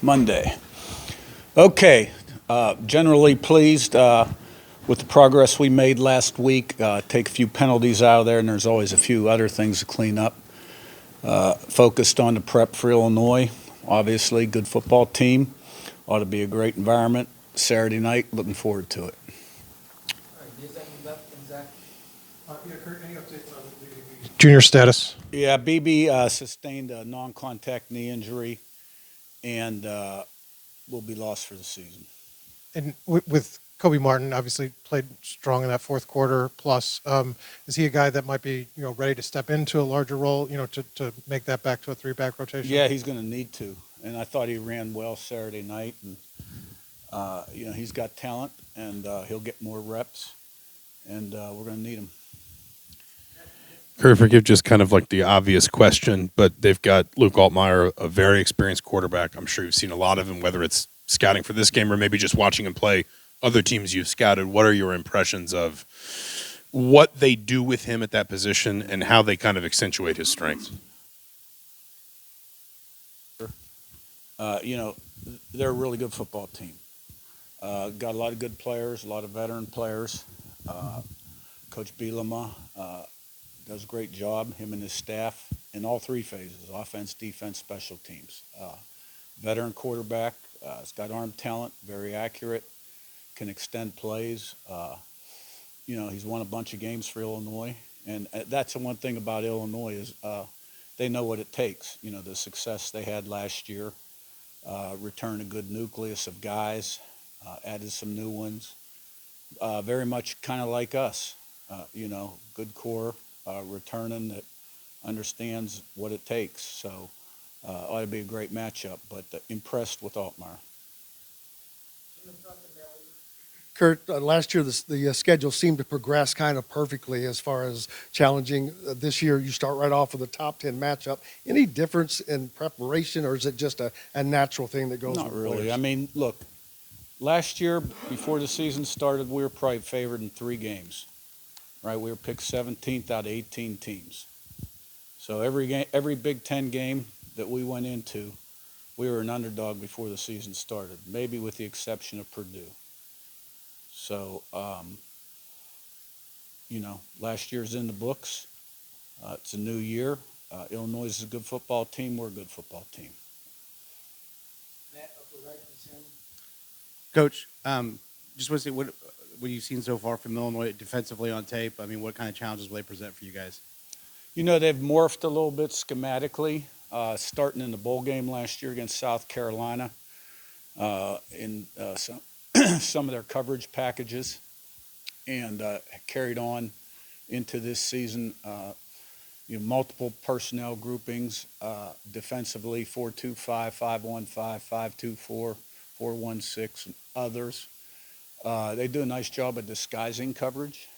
Monday. Okay, generally pleased with the progress we made last week. Take a few penalties out of there, and there's always a few other things to clean up. Focused on the prep for Illinois. Obviously, good football team. Ought to be a great environment. Saturday night, looking forward to it. All right, is that left and Zach? Yeah, Curt, any updates on the junior status? Yeah, BB sustained a non-contact knee injury and will be lost for the season. And with Kobe Martin, obviously played strong in that fourth quarter. Plus, is he a guy that might be ready to step into a larger role? To make that back to a three-back rotation. Yeah, he's going to need to. And I thought he ran well Saturday night. And he's got talent, and he'll get more reps. And we're going to need him. Kurt, forgive just kind of like the obvious question, but they've got Luke Altmaier, a very experienced quarterback. I'm sure you've seen a lot of him, whether it's scouting for this game or maybe just watching him play other teams you've scouted. What are your impressions of what they do with him at that position and how they kind of accentuate his strengths? They're a really good football team. Got a lot of good players, a lot of veteran players. Coach Bielema does a great job, him and his staff, in all three phases, offense, defense, special teams. Veteran quarterback, has got arm talent, very accurate, can extend plays. He's won a bunch of games for Illinois. And that's the one thing about Illinois is they know what it takes. The success they had last year, returned a good nucleus of guys, added some new ones. Very much kind of like us, good core, returning that understands what it takes. So ought to be a great matchup, but impressed with Altmaier. Curt, last year the schedule seemed to progress kind of perfectly as far as challenging. This year you start right off with a top 10 matchup. Any difference in preparation, or is it just a natural thing that goes Not with really. players? I mean, look, last year before the season started, we were probably favored in 3 games, right? We were picked 17th out of 18 teams. So every Big Ten game that we went into, we were an underdog before the season started, maybe with the exception of Purdue. So, last year's in the books. It's a new year. Illinois is a good football team. We're a good football team. Matt, upper right, Sam. Coach, just want to say what you've seen so far from Illinois defensively on tape. I mean, what kind of challenges will they present for you guys? They've morphed a little bit schematically, starting in the bowl game last year against South Carolina in some of their coverage packages, and carried on into this season. Multiple personnel groupings defensively, 4-2-5, 5-1-5, 5-2-4, 4-1-6, and others. They do a nice job of disguising coverage.